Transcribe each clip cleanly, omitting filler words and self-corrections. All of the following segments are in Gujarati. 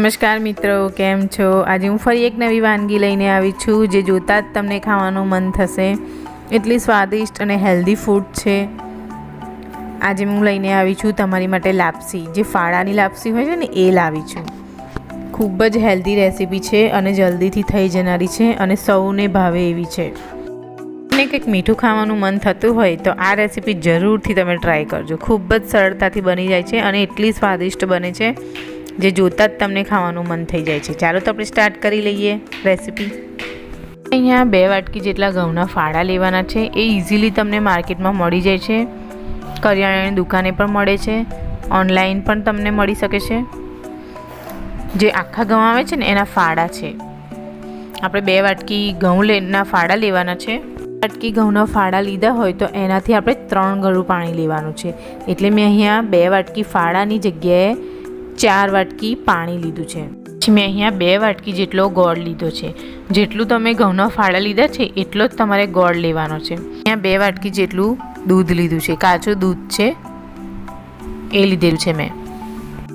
નમસ્કાર મિત્રો, કેમ છો? આજે હું ફરી એક નવી વાનગી લઈને આવી છું જે જોતાં જ તમને ખાવાનું મન થશે. એટલી સ્વાદિષ્ટ અને હેલ્ધી ફૂડ છે. આજે હું લઈને આવી છું તમારી માટે લાપસી, જે ફાડાની લાપસી હોય છે ને એ લાવી છું. ખૂબ જ હેલ્ધી રેસીપી છે અને જલ્દીથી થઈ જનારી છે અને સૌને ભાવે એવી છે. તમને કંઈક મીઠું ખાવાનું મન થતું હોય તો આ રેસીપી જરૂરથી તમે ટ્રાય કરજો. ખૂબ જ સરળતાથી બની જાય છે અને એટલી સ્વાદિષ્ટ બને છે જે જોતાં જ તમને ખાવાનું મન થઈ જાય છે. ચાલો તો આપણે સ્ટાર્ટ કરી લઈએ રેસીપી. અહીંયા 2 વાટકી જેટલા ઘઉંના ફાડા લેવાના છે. એ ઇઝીલી તમને માર્કેટમાં મળી જાય છે. કરિયાણાની દુકાને પણ મળે છે, ઓનલાઈન પણ તમને મળી શકે છે. જે આખા ઘઉં આવે છે ને એના ફાડા છે. આપણે 2 વાટકી ઘઉંના ફાડા લેવાના છે. વાટકી ઘઉંના ફાડા લીધા હોય તો એનાથી આપણે 3 ગળું પાણી લેવાનું છે. એટલે મેં અહીંયા 2 વાટકી ફાડાની જગ્યાએ 4 વાટકી પાણી લીધું છે. પછી મેં અહીંયા 2 વાટકી જેટલો ગોળ લીધો છે. જેટલું તમે ઘઉંના ફાડા લીધા છે એટલો જ તમારે ગોળ લેવાનો છે. અહીંયા 2 વાટકી જેટલું દૂધ લીધું છે, કાચું દૂધ છે એ લીધેલું છે મેં.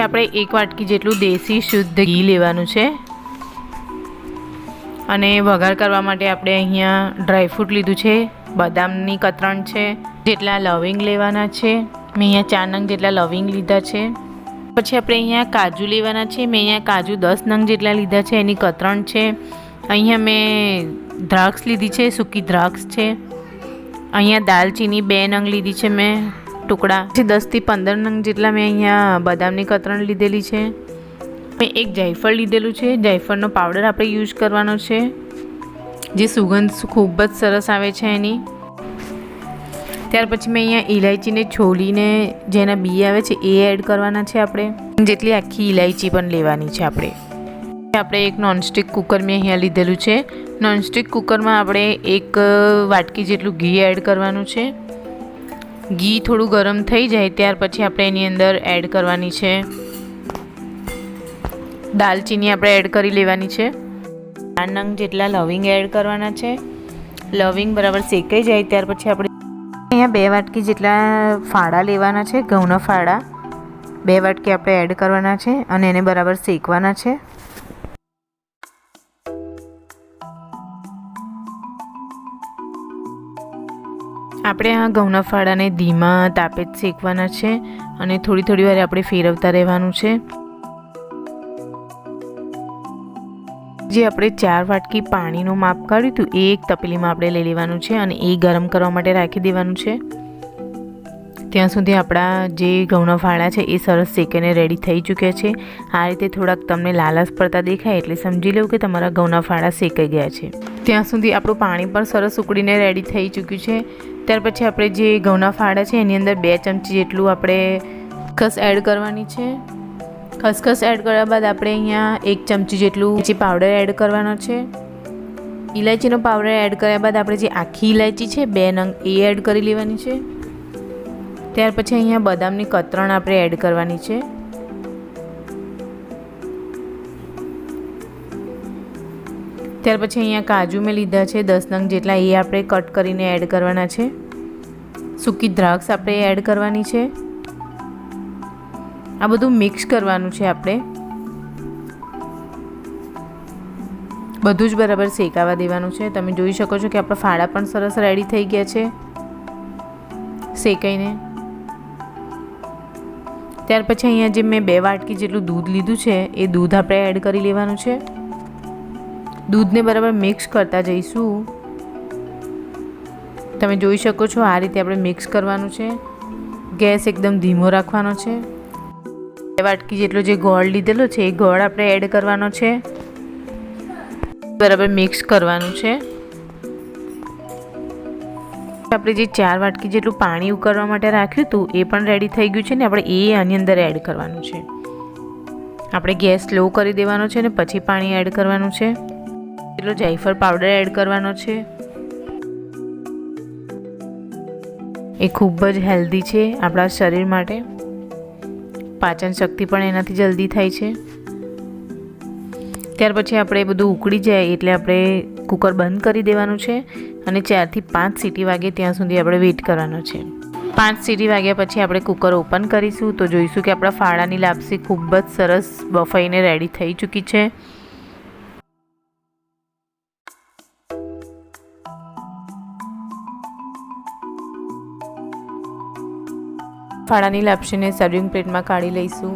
આપણે 1 વાટકી જેટલું દેશી શુદ્ધ ઘી લેવાનું છે. અને વઘાર કરવા માટે આપણે અહીંયા ડ્રાયફ્રૂટ લીધું છે, બદામની કતરણ છે, જેટલા લવિંગ લેવાના છે. મેં અહીંયા 4 નંગ જેટલા લવિંગ લીધા છે. પછી આપણે અહીંયા કાજુ લેવાના છે. મેં અહીંયા કાજુ 10 નંગ જેટલા લીધા છે, એની કતરણ છે. અહીંયા મેં દ્રાક્ષ લીધી છે, સૂકી દ્રાક્ષ છે. અહીંયા દાલચીની 2 નંગ લીધી છે મેં ટુકડા. પછી 10 થી 15 નંગ જેટલા મેં અહીંયા બદામની કતરણ લીધેલી છે. મેં એક જાયફળ લીધેલું છે. જાયફળનો પાવડર આપણે યુઝ કરવાનો છે, જે સુગંધ ખૂબ જ સરસ આવે છે એની. ત્યાર પછી મેં અહીંયા ઇલાયચીને છોલીને જેના બી આવે છે એ એડ કરવાના છે. આપણે જેટલી આખી ઇલાયચી પણ લેવાની છે. આપણે એક નોનસ્ટિક કુકર મેં અહીંયા લીધેલું છે. નોનસ્ટિક કુકરમાં આપણે 1 વાટકી જેટલું ઘી એડ કરવાનું છે. ઘી થોડું ગરમ થઈ જાય ત્યાર પછી આપણે એની અંદર એડ કરવાની છે દાલચીની. આપણે એડ કરી લેવાની છે. 4 નંગ જેટલા લવિંગ એડ કરવાના છે. લવિંગ બરાબર શેકાઈ જાય ત્યાર પછી આપણે અહીંયા 2 વાટકી જેટલા ફાડા લેવાના છે, ઘઉંના ફાડા 2 વાટકી આપણે એડ કરવાના છે અને એને બરાબર શેકવાના છે. આપણે આ ઘઉંના ફાડાને ધીમા તાપે જ શેકવાના છે અને થોડી થોડી વાર આપણે ફેરવતા રહેવાનું છે. જે આપણે 4 વાટકી પાણીનું માપ કાઢ્યું હતું એ એક તપેલીમાં આપણે લઈ લેવાનું છે અને એ ગરમ કરવા માટે રાખી દેવાનું છે. ત્યાં સુધી આપણા જે ઘઉંના ફાડા છે એ સરસ શેકીને રેડી થઈ ચૂક્યા છે. આ રીતે થોડાક તમને લાલાશ પડતા દેખાય એટલે સમજી લો કે તમારા ઘઉંના ફાડા શેકાઈ ગયા છે. ત્યાં સુધી આપણું પાણી પણ સરસ ઉકળીને રેડી થઈ ચૂક્યું છે. ત્યાર પછી આપણે જે ઘઉંના ફાડા છે એની અંદર 2 ચમચી જેટલું આપણે ખસ એડ કરવાની છે. ખસખસ એડ કર્યા બાદ આપણે અહીંયા 1 ચમચી જેટલું ઇલાયચી પાવડર એડ કરવાનો છે. ઇલાયચીનો પાવડર એડ કર્યા બાદ આપણે જે આખી ઇલાયચી છે 2 નંગ એ એડ કરી લેવાની છે. ત્યાર પછી અહીંયા બદામની કતરણ આપણે એડ કરવાની છે. ત્યાર પછી અહીંયા કાજુ મેં લીધા છે 10 નંગ જેટલા, એ આપણે કટ કરીને એડ કરવાના છે. સૂકી દ્રાક્ષ આપણે એડ કરવાની છે. આ બધું મિક્સ કરવાનું છે. આપણે બધું જ બરાબર શેકાવા દેવાનું છે. તમે જોઈ શકો છો કે આપણા ફાડા પણ સરસ રેડી થઈ ગયા છે શેકાઈને. ત્યાર પછી અહીંયા જે મેં 2 વાટકી જેટલું દૂધ લીધું છે એ દૂધ આપણે એડ કરી લેવાનું છે. દૂધને બરાબર મિક્સ કરતા જઈશું. તમે જોઈ શકો છો આ રીતે આપણે મિક્સ કરવાનું છે. ગેસ એકદમ ધીમો રાખવાનો છે. 2 વાટકી જેટલો જે ગોળ લીધેલો છે એ ગોળ આપણે એડ કરવાનો છે. બરાબર મિક્સ કરવાનું છે. આપણે જે 4 વાટકી જેટલું પાણી ઉકળવા માટે રાખ્યું હતું એ પણ રેડી થઈ ગયું છે ને આપણે એ આની અંદર એડ કરવાનું છે. આપણે ગેસ સ્લો કરી દેવાનો છે ને પછી પાણી એડ કરવાનું છે. એટલો જાયફળ પાવડર એડ કરવાનો છે. એ ખૂબ જ હેલ્ધી છે આપણા શરીર માટે. પાચન શક્તિ પણ એનાથી જલ્દી થાય છે. ત્યાર પછી આપણે બધું ઉકળી જાય એટલે આપણે કુકર બંધ કરી દેવાનું છે અને 4 થી 5 સીટી વાગે ત્યાં સુધી આપણે વેઇટ કરવાનો છે. 5 સીટી વાગ્યા પછી આપણે કુકર ઓપન કરીશું તો જોઈશું કે આપણા ફાડાની લાપસી ખૂબ જ સરસ બફાઈને રેડી થઈ ચૂકી છે. ફાડાની લાપસીને સર્વિંગ પ્લેટમાં કાઢી લઈશું.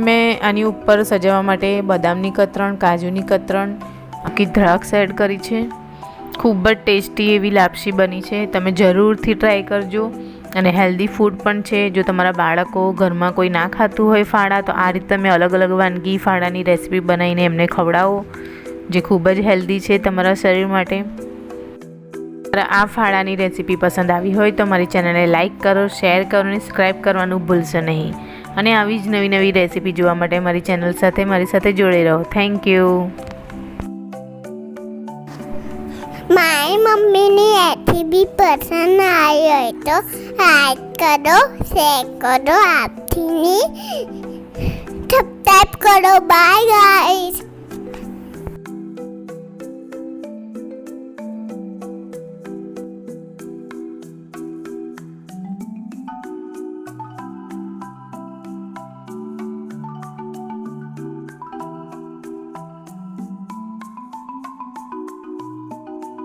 મેં આની ઉપર સજાવવા માટે બદામની કતરણ, કાજુની કતરણ, આખી દ્રાક્ષ એડ કરી છે. ખૂબ જ ટેસ્ટી એવી લાપસી બની છે. તમે જરૂરથી ટ્રાય કરજો અને હેલ્ધી ફૂડ પણ છે. જો તમારા બાળકો ઘરમાં કોઈ ના ખાતું હોય ફાડા તો આ રીતે તમે અલગ અલગ વાનગી ફાડાની રેસીપી બનાવીને એમને ખવડાવો, જે ખૂબ જ હેલ્ધી છે તમારા શરીર માટે. આ ફાડાની રેસીપી પસંદ આવી હોય તો મારી ચેનલને લાઇક કરો, શેર કરો અને સબસ્ક્રાઈબ કરવાનું ભૂલશો નહીં. અને આવી જ નવી નવી રેસીપી જોવા માટે મારી ચેનલ સાથે મારી સાથે જોડે રહો. Thank you. મારી મમ્મીની રેસીપી પસંદ આવી હોય તો લાઈક કરો, શેર કરો, આપથી સબસ્ક્રાઈબ કરો. Bye guys.